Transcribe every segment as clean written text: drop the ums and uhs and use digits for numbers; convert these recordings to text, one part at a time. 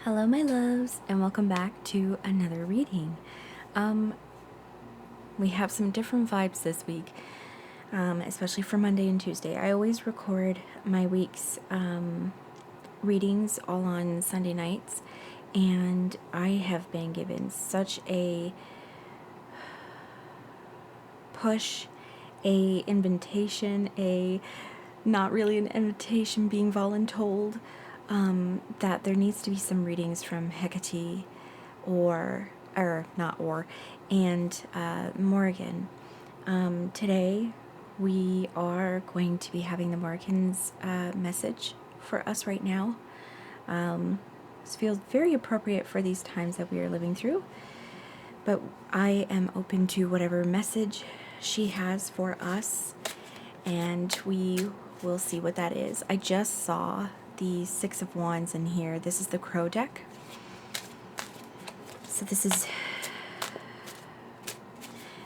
Hello my loves, and welcome back to another reading. We have some different vibes this week, especially for Monday and Tuesday. I always record my week's readings all on Sunday nights, and I have been given such a push, a invitation, not really an invitation, being voluntold, that there needs to be some readings from Hecate and Morrigan. Today we are going to be having the Morrigan's message for us right now. This feels very appropriate for these times that we are living through, but I am open to whatever message she has for us, and we will see what that is. I just saw the Six of Wands in here. This is the Crow deck. So this is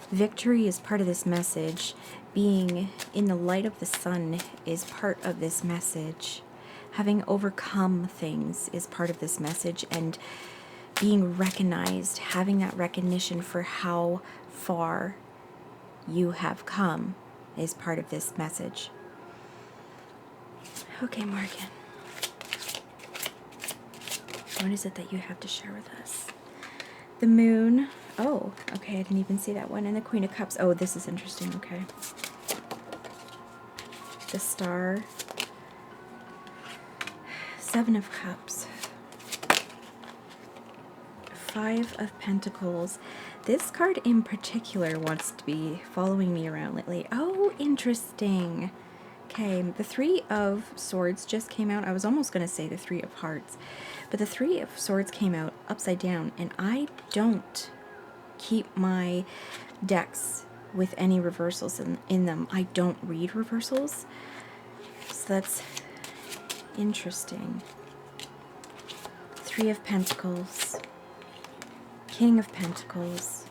victory is part of this message. Being in the light of the sun is part of this message. Having overcome things is part of this message, and being recognized, having that recognition for how far you have come is part of this message. Okay, Morrigan. What is it that you have to share with us? The moon. Oh, okay, I didn't even see that one. And the Queen of Cups. Oh, this is interesting. Okay. The Star. Seven of Cups. Five of Pentacles. This card in particular wants to be following me around lately. Oh, interesting. Okay, the Three of Swords just came out. I was almost going to say the Three of Hearts, but the Three of Swords came out upside down, and I don't keep my decks with any reversals in them. I don't read reversals, so that's interesting. Three of Pentacles, King of Pentacles,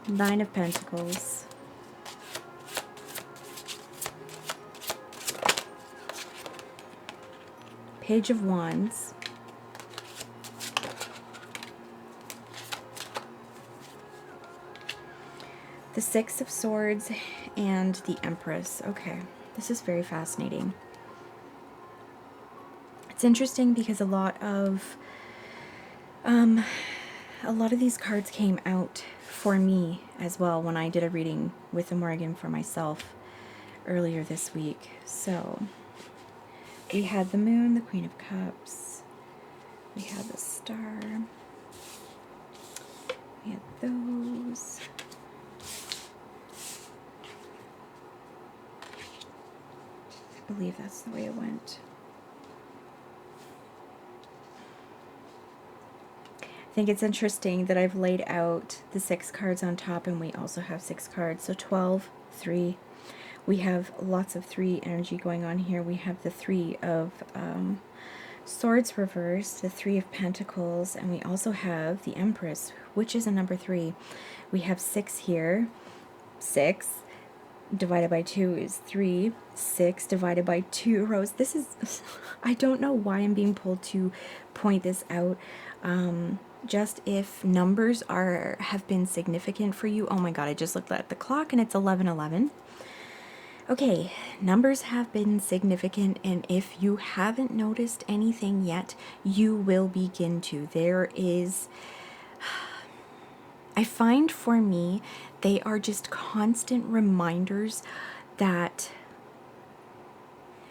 Nine of Pentacles, Page of Wands, the Six of Swords, and the Empress. Okay, this is very fascinating. It's interesting because a lot of these cards came out for me as well when I did a reading with the Morrigan for myself earlier this week. So we had the Moon, the Queen of Cups, we had the Star, we had those, I believe that's the way it went. I think it's interesting that I've laid out the 6 cards on top, and we also have 6 cards, so 12, 3. We have lots of 3 energy going on here. We have the Three of Swords reversed, the Three of Pentacles, and we also have the Empress, which is a number 3. We have 6 here. 6 divided by 2 is 3. 6 divided by 2 rows. This is, I don't know why I'm being pulled to point this out. Just if numbers have been significant for you. Oh my god, I just looked at the clock and it's 11:11. Okay, numbers have been significant, and if you haven't noticed anything yet, you will begin to. There is, I find for me, they are just constant reminders that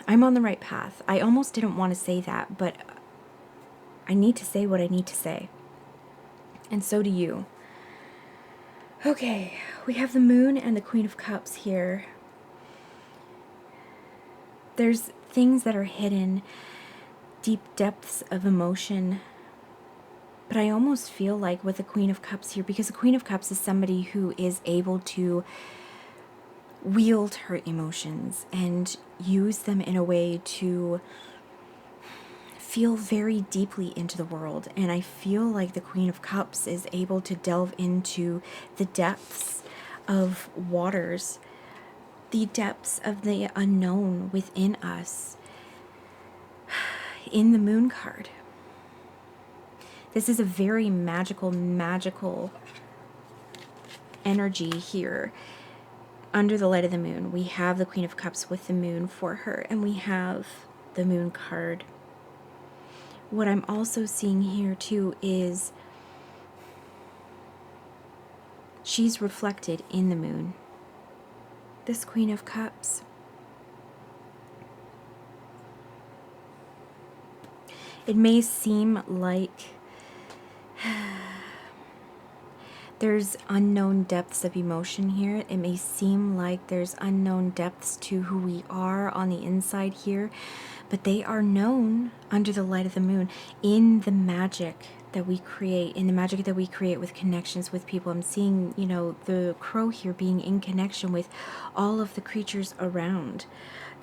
I'm on the right path. I almost didn't want to say that, but I need to say what I need to say. And so do you. Okay, we have the Moon and the Queen of Cups here. There's things that are hidden, deep depths of emotion. But I almost feel like with the Queen of Cups here, because the Queen of Cups is somebody who is able to wield her emotions and use them in a way to feel very deeply into the world. And I feel like the Queen of Cups is able to delve into the depths of waters, the depths of the unknown within us. in the Moon card. This is a very magical energy here. Under the light of the moon, we have the Queen of Cups with the moon for her, and we have the Moon card. What I'm also seeing here too is she's reflected in the moon. This Queen of Cups. It may seem like there's unknown depths of emotion here. It may seem like there's unknown depths to who we are on the inside here, but they are known under the light of the moon in the magic that we create, with connections with people. I'm seeing, you know, the crow here being in connection with all of the creatures around.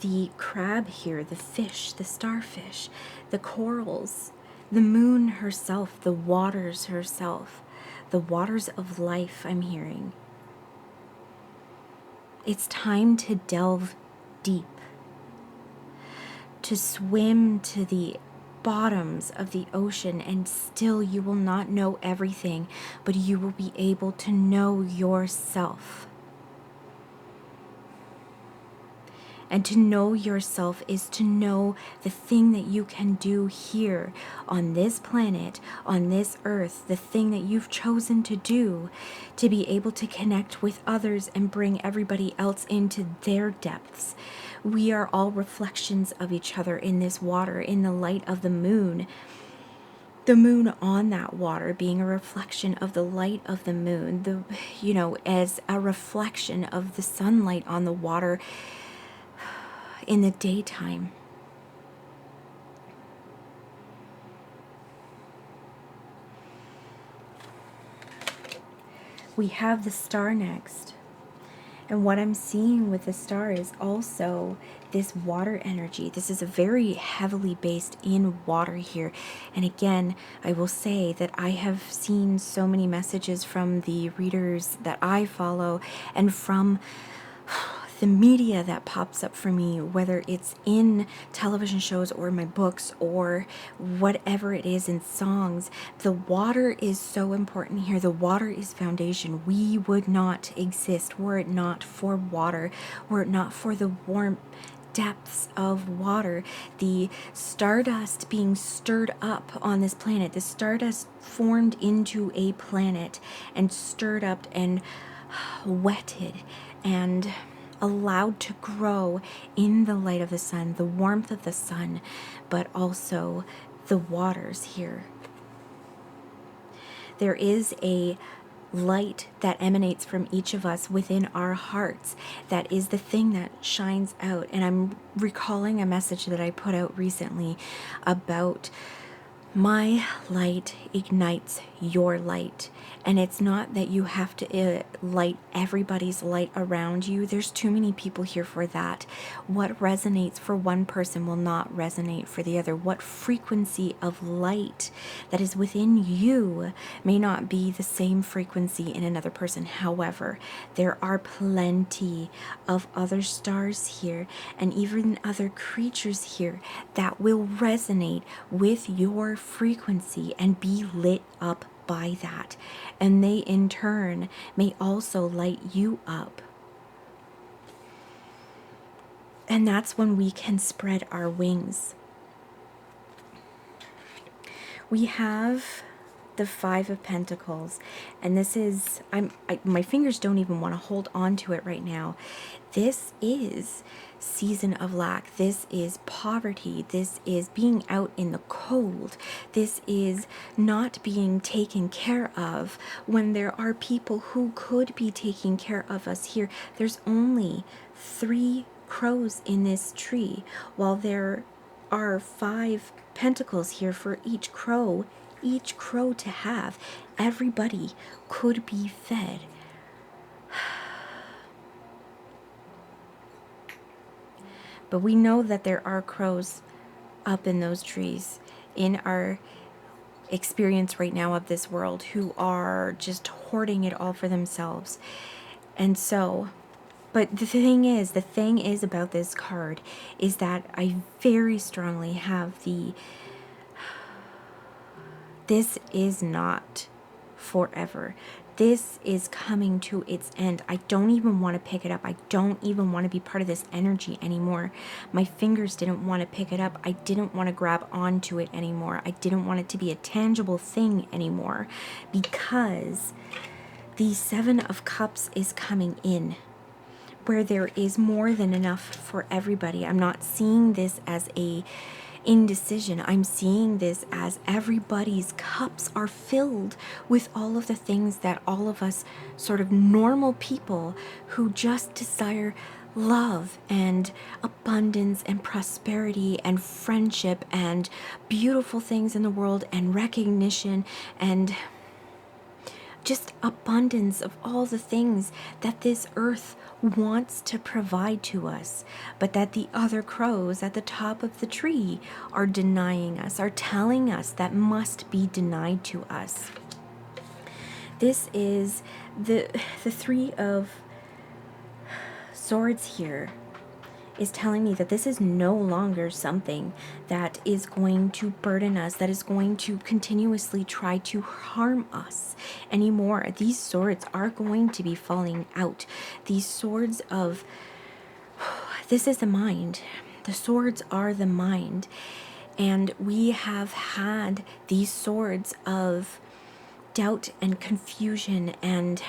The crab here, the fish, the starfish, the corals, the moon herself, the waters herself, the waters of life I'm hearing. It's time to delve deep, to swim to the bottoms of the ocean, and still you will not know everything, but you will be able to know yourself. And to know yourself is to know the thing that you can do here on this planet, on this earth, the thing that you've chosen to do, to be able to connect with others and bring everybody else into their depths. We are all reflections of each other in this water, in the light of the moon. The moon on that water being a reflection of the light of the moon, as a reflection of the sunlight on the water in the daytime. We have the star next. And what I'm seeing with the star is also this water energy. This is a very heavily based in water here. And again, I will say that I have seen so many messages from the readers that I follow and from the media that pops up for me, whether it's in television shows or my books or whatever it is in songs. The water is so important here. The water is foundation. We would not exist were it not for water, were it not for the warm depths of water, the stardust being stirred up on this planet. The stardust formed into a planet and stirred up and wetted and allowed to grow in the light of the sun, the warmth of the sun, but also the waters here. There is a light that emanates from each of us within our hearts. That is the thing that shines out. And I'm recalling a message that I put out recently about my light ignites your light. And it's not that you have to light everybody's light around you. There's too many people here for that. What resonates for one person will not resonate for the other. What frequency of light that is within you may not be the same frequency in another person. However, there are plenty of other stars here and even other creatures here that will resonate with your frequency and be lit up by that, and they in turn may also light you up. And that's when we can spread our wings. We have the Five of Pentacles, and this is my fingers don't even want to hold on to it right now. This is season of lack. This is poverty. This is being out in the cold. This is not being taken care of when there are people who could be taking care of us here. There's only 3 crows in this tree, while there are 5 pentacles here for each crow to have. Everybody could be fed. But we know that there are crows up in those trees in our experience right now of this world who are just hoarding it all for themselves. And so, But the thing is about this card is that I very strongly have this is not forever. This is coming to its end. I don't even want to pick it up. I don't even want to be part of this energy anymore. My fingers didn't want to pick it up. I didn't want to grab onto it anymore. I didn't want it to be a tangible thing anymore, because the Seven of Cups is coming in, where there is more than enough for everybody. I'm not seeing this as a indecision. I'm seeing this as everybody's cups are filled with all of the things that all of us sort of normal people who just desire love and abundance and prosperity and friendship and beautiful things in the world and recognition and just abundance of all the things that this earth wants to provide to us, but that the other crows at the top of the tree are denying us, are telling us that must be denied to us. This is the Three of Swords here is telling me that this is no longer something that is going to burden us, that is going to continuously try to harm us anymore. These swords are going to be falling out. These swords of, this is the mind. The swords are the mind. And we have had these swords of doubt and confusion and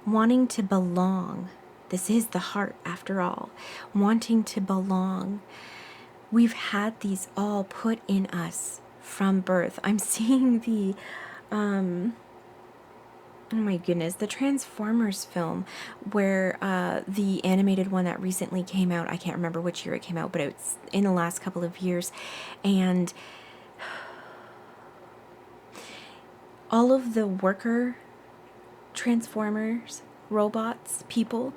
wanting to belong. This is the heart, after all, wanting to belong. We've had these all put in us from birth. I'm seeing the, oh my goodness, the Transformers film, where the animated one that recently came out, I can't remember which year it came out, but it's in the last couple of years, and all of the worker Transformers, robots, people,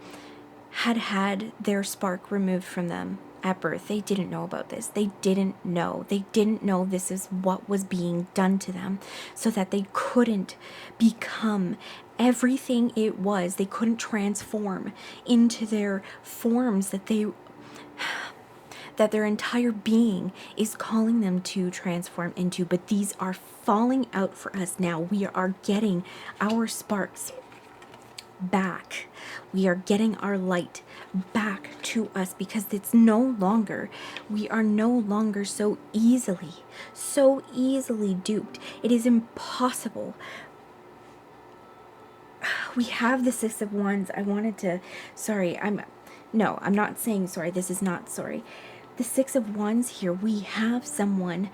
had their spark removed from them at birth. They didn't know about this. They didn't know. They didn't know this is what was being done to them, so that they couldn't become everything it was. They couldn't transform into their forms that their entire being is calling them to transform into. But these are falling out for us now. We are getting our sparks back. We are getting our light back to us, because it's no longer, we are no longer so easily duped. It is impossible. We have the Six of Wands. I'm not saying sorry. This is not sorry. The Six of Wands here, we have someone,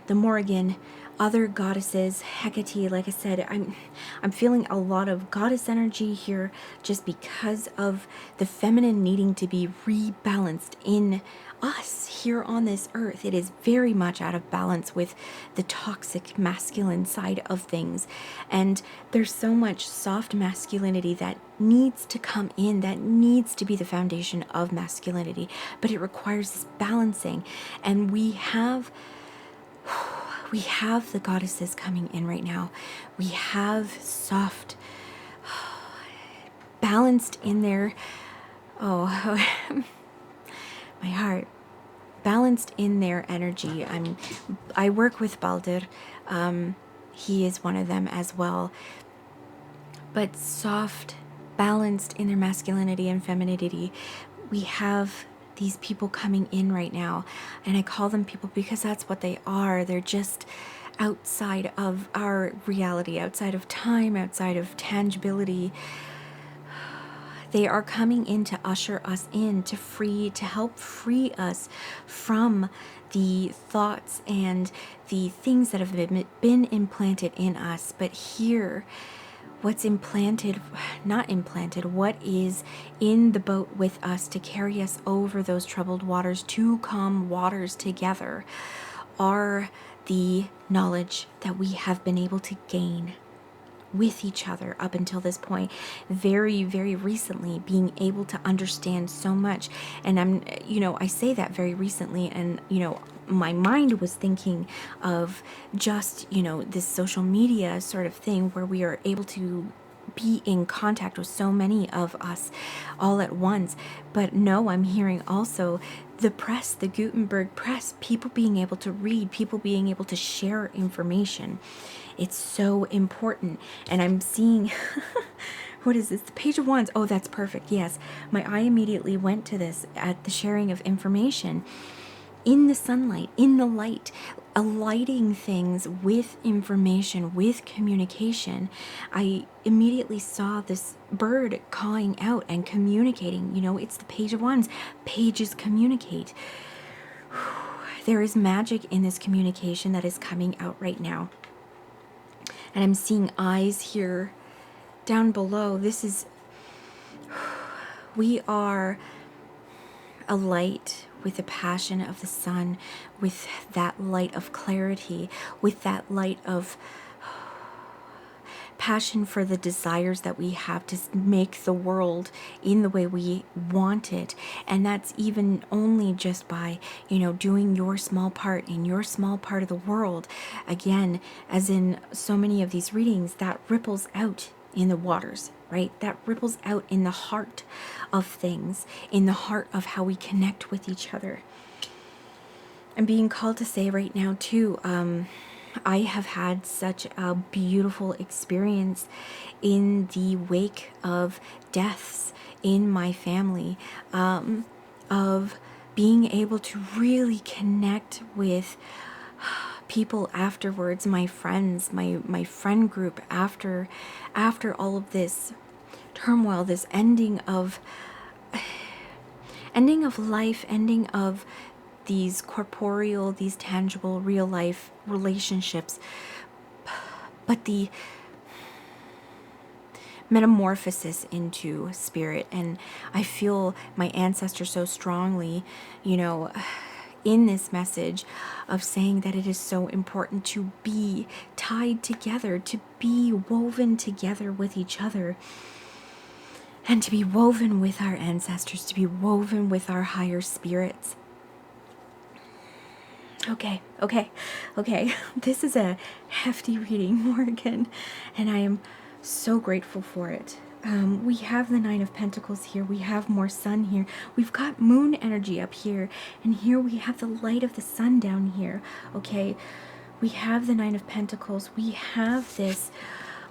the Morrigan, other goddesses, Hecate, like I said, I'm feeling a lot of goddess energy here, just because of the feminine needing to be rebalanced in us here on this earth. It is very much out of balance with the toxic masculine side of things, and there's so much soft masculinity that needs to come in, that needs to be the foundation of masculinity, but it requires this balancing. And we have the goddesses coming in right now. We have soft, balanced in their, my heart, balanced in their energy. I work with Baldur. He is one of them as well. But soft, balanced in their masculinity and femininity. We have these people coming in right now, and I call them people because that's what they are. They're just outside of our reality, outside of time, outside of tangibility. They are coming in to usher us in, to help free us from the thoughts and the things that have been implanted in us. But here, what's what is in the boat with us to carry us over those troubled waters, to calm waters together, are the knowledge that we have been able to gain with each other up until this point, very, very recently, being able to understand so much. And I say that very recently, and, my mind was thinking of just, this social media sort of thing where we are able to be in contact with so many of us all at once. But no, I'm hearing also the press, the Gutenberg press, people being able to read, people being able to share information. It's so important. And I'm seeing, what is this? The Page of Wands. Oh, that's perfect. Yes. My eye immediately went to this at the sharing of information in the sunlight, in the light, alighting things with information, with communication. I immediately saw this bird cawing out and communicating. You know, it's the Page of Wands. Pages communicate. There is magic in this communication that is coming out right now. And I'm seeing eyes here down below. This is, we are a light with the passion of the sun, with that light of clarity, with that light of passion for the desires that we have to make the world in the way we want it. And that's even only just by, you know, doing your small part in your small part of the world. Again, as in so many of these readings, that ripples out in the waters, right? That ripples out in the heart of things, in the heart of how we connect with each other. I'm being called to say right now too, I have had such a beautiful experience in the wake of deaths in my family, of being able to really connect with people afterwards, my friends, my friend group after all of this turmoil, this ending of life, ending of these corporeal, these tangible, real life relationships, but the metamorphosis into spirit. And I feel my ancestors so strongly, you know, in this message of saying that it is so important to be tied together, to be woven together with each other, and to be woven with our ancestors, to be woven with our higher spirits. Okay. This is a hefty reading, Morrigan, and I am so grateful for it. We have the Nine of Pentacles here. We have more sun here. We've got moon energy up here, and here we have the light of the sun down here. Okay, we have the Nine of Pentacles. We have this,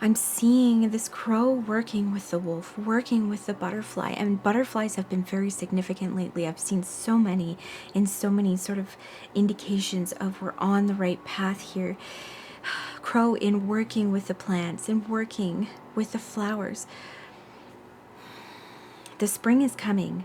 I'm seeing this crow working with the wolf, working with the butterfly, and butterflies have been very significant lately. I've seen so many in so many sort of indications of we're on the right path here. Crow in working with the plants and working with the flowers. The spring is coming.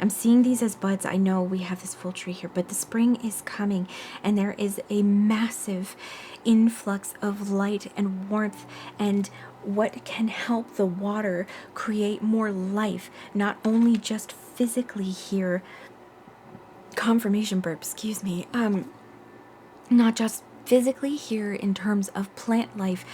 I'm seeing these as buds. I know we have this full tree here, but the spring is coming, and there is a massive influx of light and warmth, and what can help the water create more life, not only just physically here, confirmation burp, excuse me, not just physically here in terms of plant life,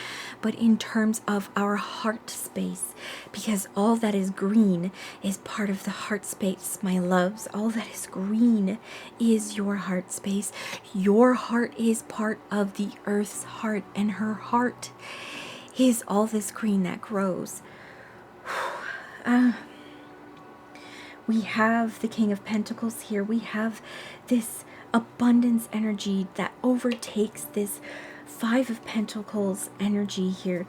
but in terms of our heart space, because all that is green is part of the heart space, my loves. All that is green is your heart space. Your heart is part of the earth's heart, and her heart is all this green that grows. We have the King of Pentacles here. We have this abundance energy that overtakes this Five of Pentacles energy here.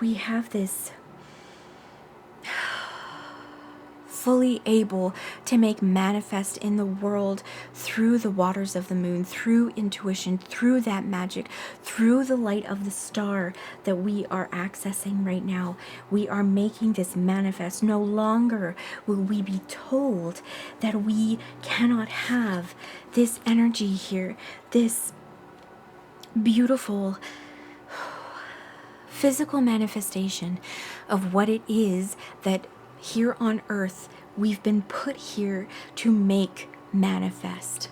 We have this fully able to make manifest in the world through the waters of the moon, through intuition, through that magic, through the light of the star that we are accessing right now. We are making this manifest. No longer will we be told that we cannot have this energy here, this beautiful physical manifestation of what it is that here on earth we've been put here to make manifest.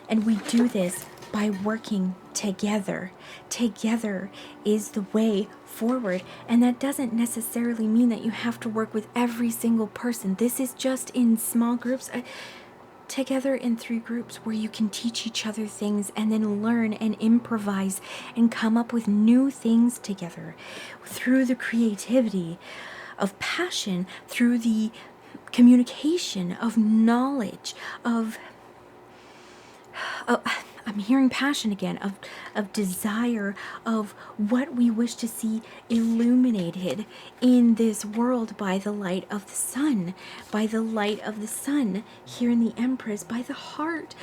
And we do this by working together. Together is the way forward. And that doesn't necessarily mean that you have to work with every single person. This is just in small groups. together in 3 groups where you can teach each other things and then learn and improvise and come up with new things together through the creativity of passion, through the communication of knowledge, of I'm hearing passion again, of desire, of what we wish to see illuminated in this world by the light of the sun, by the light of the sun here in the Empress, by the heart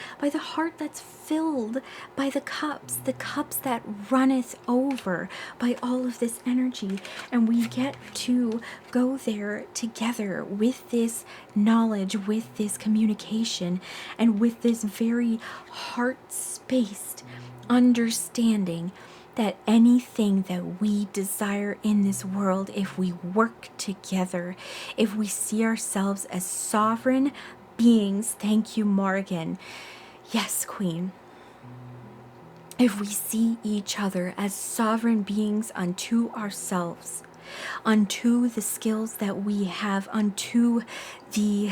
that's filled by the cups that runneth over by all of this energy. And we get to go there together with this knowledge, with this communication, and with this very heart-spaced understanding that anything that we desire in this world, if we work together, if we see ourselves as sovereign beings, thank you, Morrigan. Yes, Queen. If we see each other as sovereign beings unto ourselves, unto the skills that we have, unto the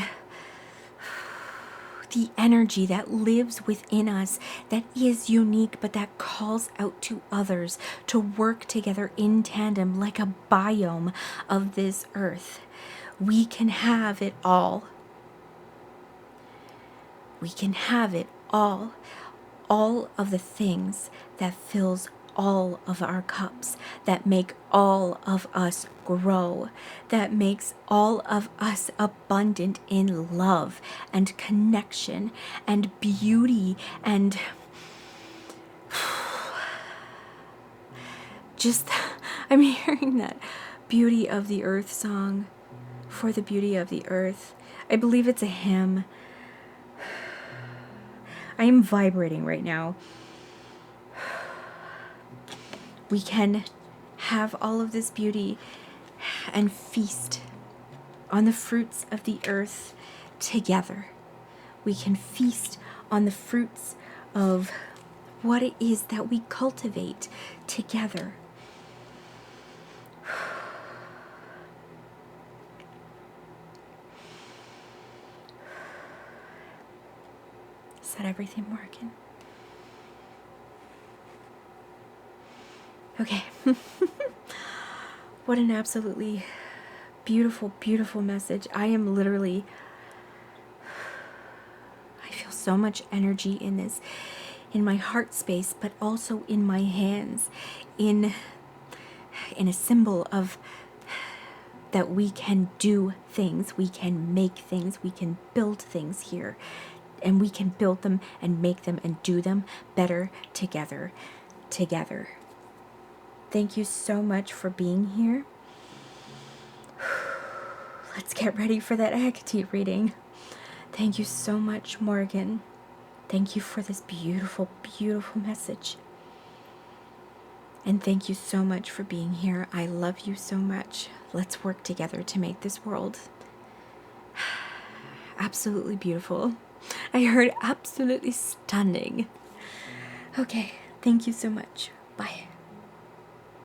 energy that lives within us, that is unique, but that calls out to others to work together in tandem like a biome of this earth, we can have it all. We can have it all of the things that fills all of our cups, that make all of us grow, that makes all of us abundant in love and connection and beauty and just, I'm hearing that beauty of the earth song, for the beauty of the earth. I believe it's a hymn. I am vibrating right now. We can have all of this beauty and feast on the fruits of the earth together. We can feast on the fruits of what it is that we cultivate together. Is that everything, Morrigan? Okay. What an absolutely beautiful, beautiful message. I am literally, I feel so much energy in this, in my heart space, but also in my hands, in a symbol of that we can do things, we can make things, we can build things here, and we can build them and make them and do them better together. Thank you so much for being here. Let's get ready for that Hecate reading. Thank you so much, Morrigan. Thank you for this beautiful, beautiful message. And thank you so much for being here. I love you so much. Let's work together to make this world absolutely beautiful. I heard absolutely stunning. Okay, thank you so much. Bye.